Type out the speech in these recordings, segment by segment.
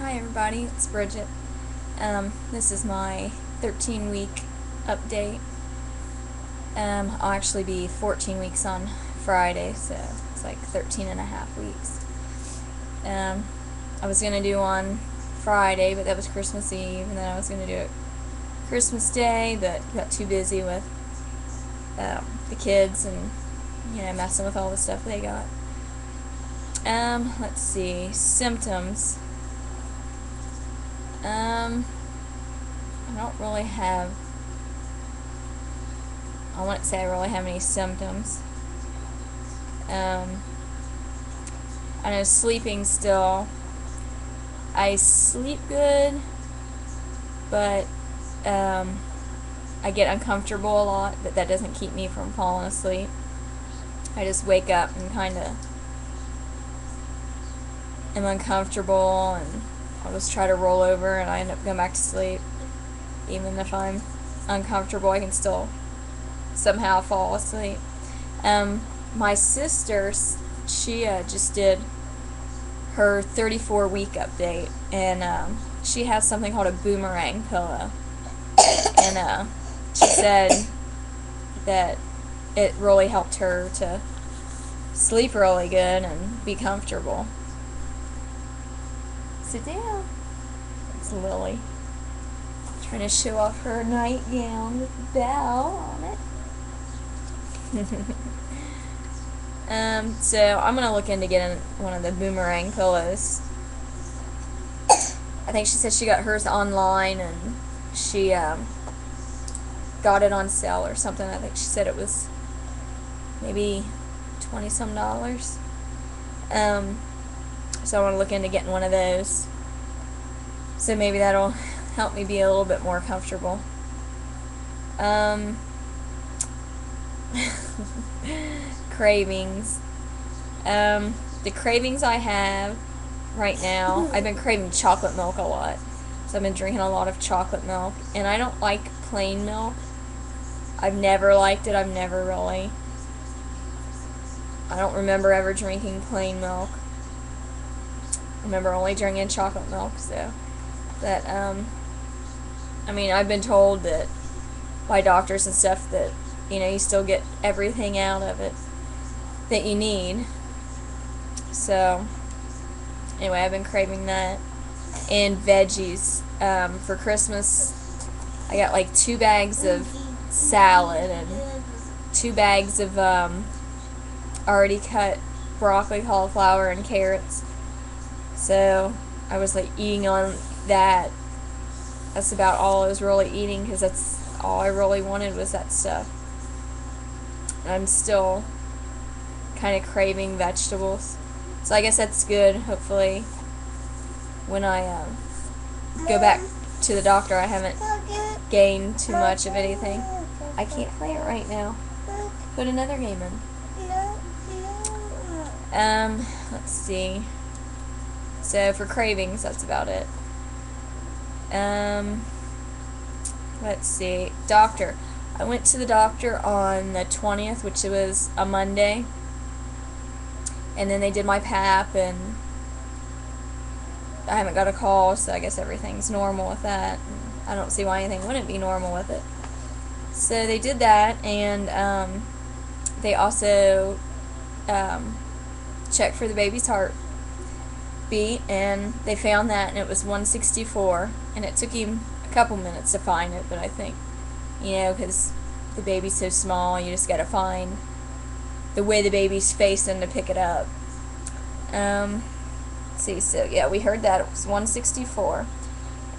Hi everybody, it's Bridget. This is my 13-week update. I'll actually be 14 weeks on Friday, so it's like 13 and a half weeks. I was going to do on Friday, but that was Christmas Eve, and then I was going to do it Christmas Day, but got too busy with the kids and, messing with all the stuff they got. Let's see, symptoms. I don't really have, I wouldn't say I really have any symptoms. I know sleeping still, I sleep good, but I get uncomfortable a lot, but that doesn't keep me from falling asleep. I just wake up and kind of am uncomfortable, and I'll just try to roll over and I end up going back to sleep. Even if I'm uncomfortable, I can still somehow fall asleep. My sister, she just did her 34-week update, and she has something called a boomerang pillow. And she said that it really helped her to sleep really good and be comfortable. Sit down. It's Lily. Trying to show off her nightgown with a bell on it. So I'm going to look into getting one of the boomerang pillows. I think she said she got hers online, and she got it on sale or something. I think she said it was maybe $20-some. So I want to look into getting one of those. So maybe that'll help me be a little bit more comfortable. Cravings. The cravings I have right now, I've been craving chocolate milk a lot. So I've been drinking a lot of chocolate milk. And I don't like plain milk. I've never liked it. I don't remember ever drinking plain milk. I remember only drinking chocolate milk, so that, I've been told that by doctors and stuff that, you still get everything out of it that you need. So, anyway, I've been craving that. And veggies. For Christmas, I got like 2 bags of salad and 2 bags of, already cut broccoli, cauliflower, and carrots. So I was like eating on that. That's about all I was really eating, because that's all I really wanted was that stuff. And I'm still kind of craving vegetables. So I guess that's good. Hopefully when I go back to the doctor, I haven't gained too much of anything. I can't play it right now. Put another game in. Let's see. So for cravings, that's about it. Let's see. Doctor. I went to the doctor on the 20th, which was a Monday. And then they did my PAP, and I haven't got a call, so I guess everything's normal with that. I don't see why anything wouldn't be normal with it. So they did that, and they also checked for the baby's heart beat, and they found that, and it was 164, and it took him a couple minutes to find it, but I think, because the baby's so small, you just gotta find the way the baby's facing to pick it up. Let's see, so yeah, we heard that it was 164,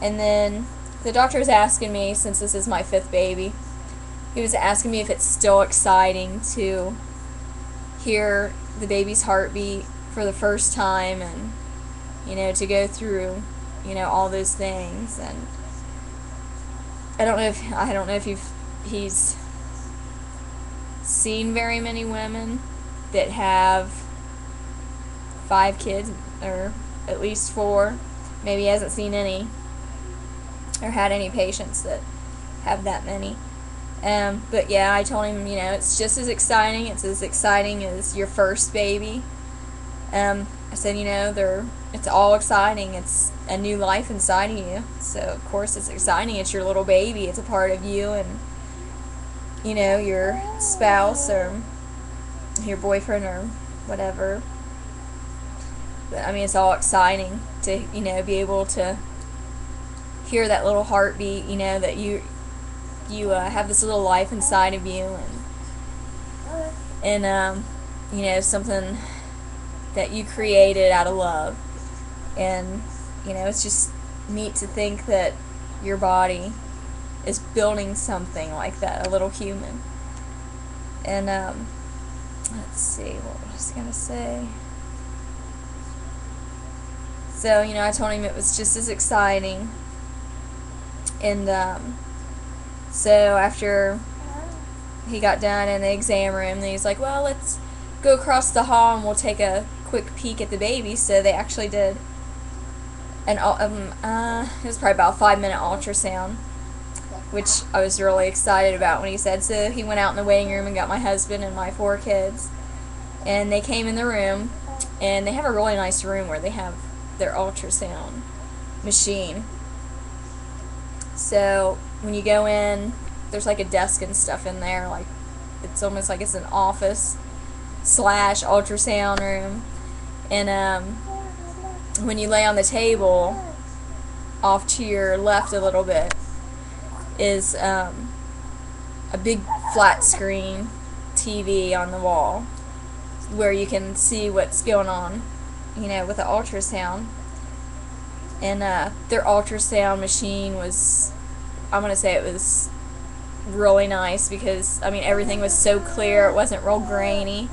and then the doctor was asking me, since this is my 5th baby, he was asking me if it's still exciting to hear the baby's heartbeat for the first time, and to go through, all those things. And I don't know if he's seen very many women that have 5 kids, or at least 4. Maybe he hasn't seen any or had any patients that have that many. But yeah, I told him, it's just as exciting. It's as exciting as your first baby. I said, they're it's all exciting. It's a new life inside of you. So of course it's exciting. It's your little baby. It's a part of you and, you know, your spouse or your boyfriend or whatever. But, I mean, it's all exciting to, you know, be able to hear that little heartbeat, you know, that you have this little life inside of you, and you know, something that you created out of love. And, you know, it's just neat to think that your body is building something like that, a little human. And let's see, what was I gonna say? So, you know, I told him it was just as exciting. And so after he got done in the exam room, then he's like, well, let's go across the hall and we'll take a quick peek at the baby. So they actually did it was probably about a 5-minute ultrasound, which I was really excited about when he said. So he went out in the waiting room and got my husband and my 4 kids, and they came in the room, and they have a really nice room where they have their ultrasound machine. So when you go in, there's like a desk and stuff in there, like it's almost like it's an office / ultrasound room. And when you lay on the table, off to your left a little bit is a big flat screen TV on the wall where you can see what's going on, you know, with the ultrasound. And their ultrasound machine was, I'm going to say it was really nice because, I mean, everything was so clear. It wasn't real grainy.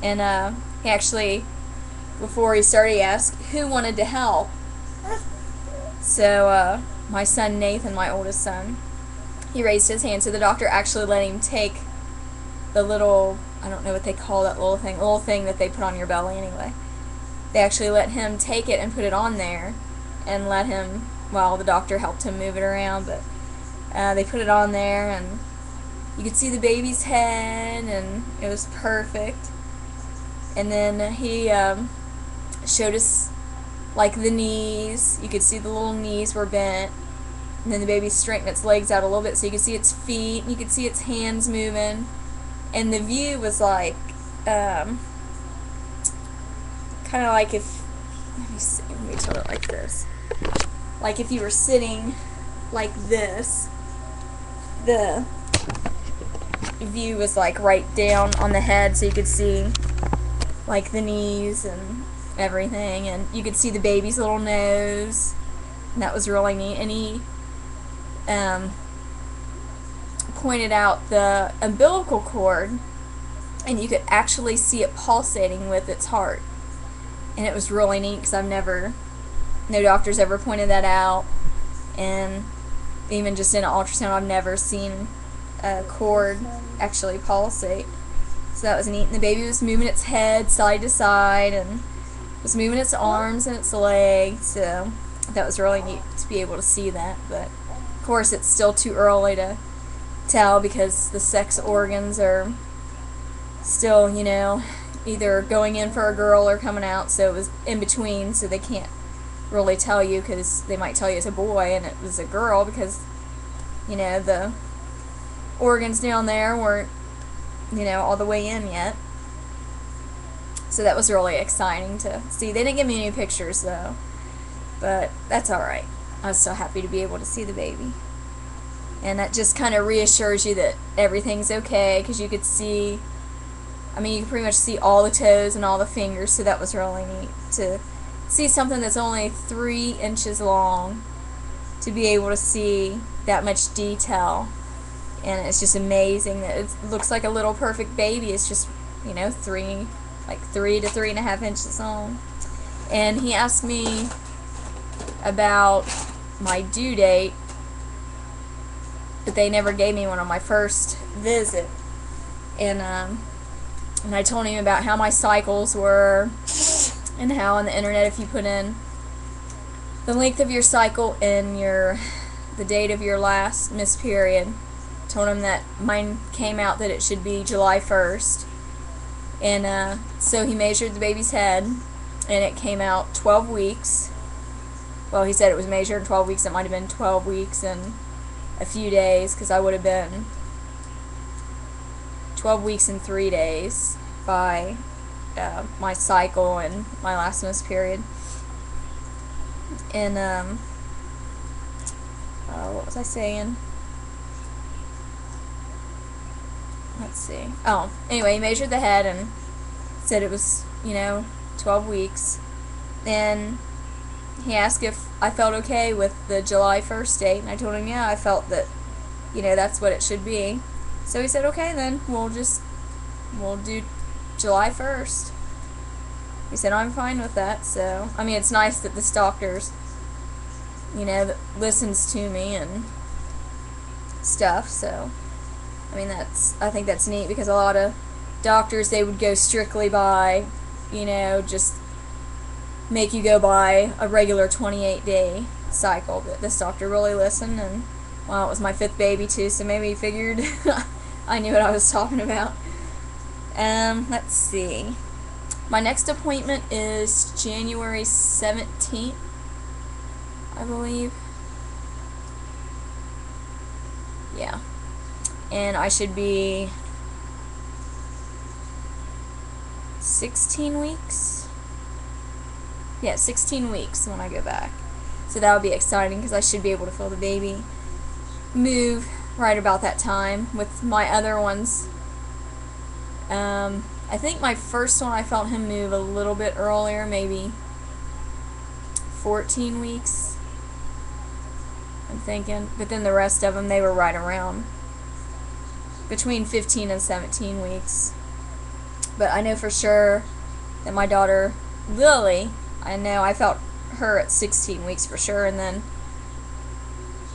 And he actually, before he started, he asked who wanted to help. So my son Nathan, my oldest son, he raised his hand. So the doctor actually let him take the little, I don't know what they call that little thing that they put on your belly anyway. They actually let him take it and put it on there and let him, well, the doctor helped him move it around, but they put it on there and you could see the baby's head and it was perfect. And then he showed us like the knees. You could see the little knees were bent, and then the baby straightened its legs out a little bit so you could see its feet and you could see its hands moving. And the view was like kind of like if, let me tell it like this, like if you were sitting like this, the view was like right down on the head so you could see like the knees and everything, and you could see the baby's little nose, and that was really neat. And he pointed out the umbilical cord, and you could actually see it pulsating with its heart, and it was really neat because no doctors ever pointed that out, and even just in an ultrasound I've never seen a cord actually pulsate. So that was neat. And the baby was moving its head side to side and was moving its arms and its legs, so that was really neat to be able to see that. But of course it's still too early to tell because the sex organs are still, you know, either going in for a girl or coming out, so it was in between, so they can't really tell you because they might tell you it's a boy and it was a girl because, you know, the organs down there weren't, you know, all the way in yet. So that was really exciting to see. They didn't give me any pictures though, but that's alright. I was so happy to be able to see the baby. And that just kind of reassures you that everything's okay because you could see, I mean, you could pretty much see all the toes and all the fingers, so that was really neat to see something that's only 3 inches long, to be able to see that much detail. And it's just amazing that it looks like a little perfect baby. It's just, you know, 3 to 3.5 inches long. And he asked me about my due date, but they never gave me one on my first visit. And I told him about how my cycles were, and how on the internet if you put in the length of your cycle and the date of your last missed period, told him that mine came out that it should be July 1st. And so he measured the baby's head, and it came out 12 weeks. Well, he said it was measured in 12 weeks. It might have been 12 weeks and a few days, because I would have been 12 weeks and 3 days by my cycle and my last menstrual period. And what was I saying? Let's see. Oh, anyway, he measured the head and said it was, 12 weeks. Then he asked if I felt okay with the July 1st date, and I told him, yeah, I felt that, that's what it should be. So he said, okay, then we'll do July 1st. He said, I'm fine with that. So, I mean, it's nice that this doctor's, that listens to me and stuff. So, I mean, I think that's neat, because a lot of doctors, they would go strictly by, just make you go by a regular 28-day cycle. But this doctor really listened, and, well, it was my 5th baby too, so maybe he figured I knew what I was talking about. Let's see. My next appointment is January 17th, I believe. Yeah. And I should be 16 weeks. Yeah, 16 weeks when I go back. So that would be exciting, because I should be able to feel the baby move right about that time. With my other ones, I think my first one I felt him move a little bit earlier, maybe 14 weeks, I'm thinking. But then the rest of them, they were right around between 15 and 17 weeks. But I know for sure that my daughter Lily, I know I felt her at 16 weeks for sure, and then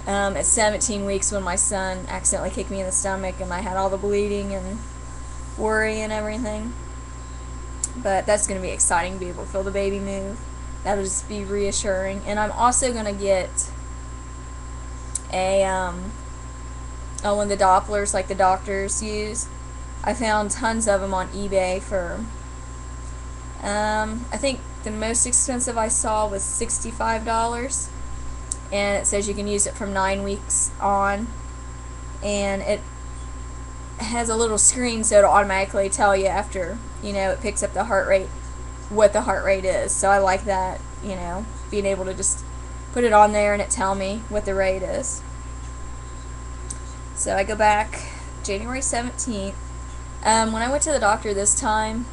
at 17 weeks when my son accidentally kicked me in the stomach and I had all the bleeding and worry and everything. But that's going to be exciting to be able to feel the baby move. That'll just be reassuring. And I'm also going to get a one of the Dopplers like the doctors use. I found tons of them on eBay for I think the most expensive I saw was $65, and it says you can use it from 9 weeks on, and it has a little screen so it'll automatically tell you after, it picks up the heart rate, what the heart rate is. So I like that, being able to just put it on there and it tell me what the rate is. So I go back January 17th. When I went to the doctor this time,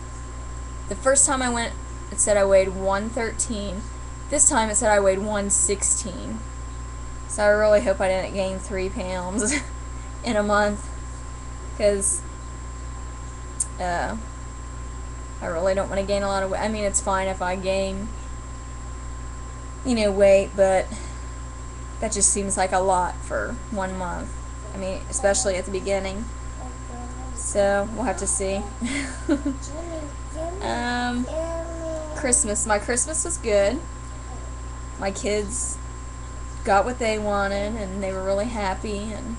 the first time I went, it said I weighed 113. This time it said I weighed 116. So I really hope I didn't gain 3 pounds in a month, because I really don't want to gain a lot of weight. I mean, it's fine if I gain, weight, but that just seems like a lot for 1 month. I mean, especially at the beginning. So we'll have to see. Christmas. My Christmas was good. My kids got what they wanted, and they were really happy, and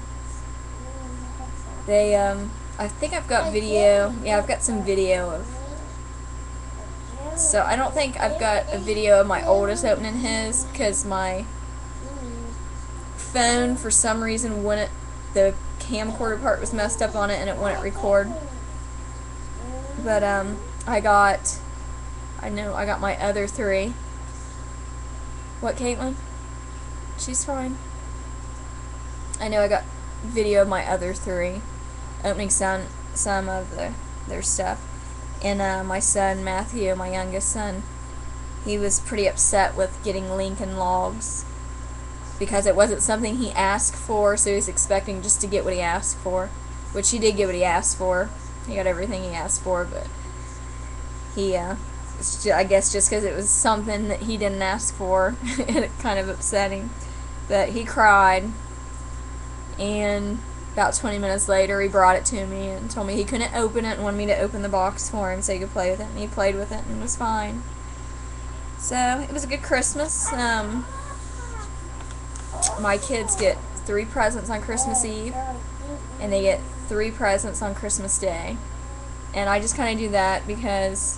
they, I think I've got video. Yeah, I've got some video of, so I don't think I've got a video of my oldest opening his, because my phone, for some reason, wouldn't, the camcorder part was messed up on it, and it wouldn't record. But, I got my other 3. What, Caitlin? She's fine. I know I got video of my other 3 opening some of their stuff. And my son Matthew, my youngest son, he was pretty upset with getting Lincoln Logs, because it wasn't something he asked for, so he was expecting just to get what he asked for, which he did get what he asked for. He got everything he asked for, but he, I guess just because it was something that he didn't ask for, it kind of upset him. But he cried, and about 20 minutes later he brought it to me and told me he couldn't open it and wanted me to open the box for him so he could play with it, and he played with it and was fine. So it was a good Christmas. My kids get 3 presents on Christmas Eve, and they get 3 presents on Christmas Day. And I just kind of do that because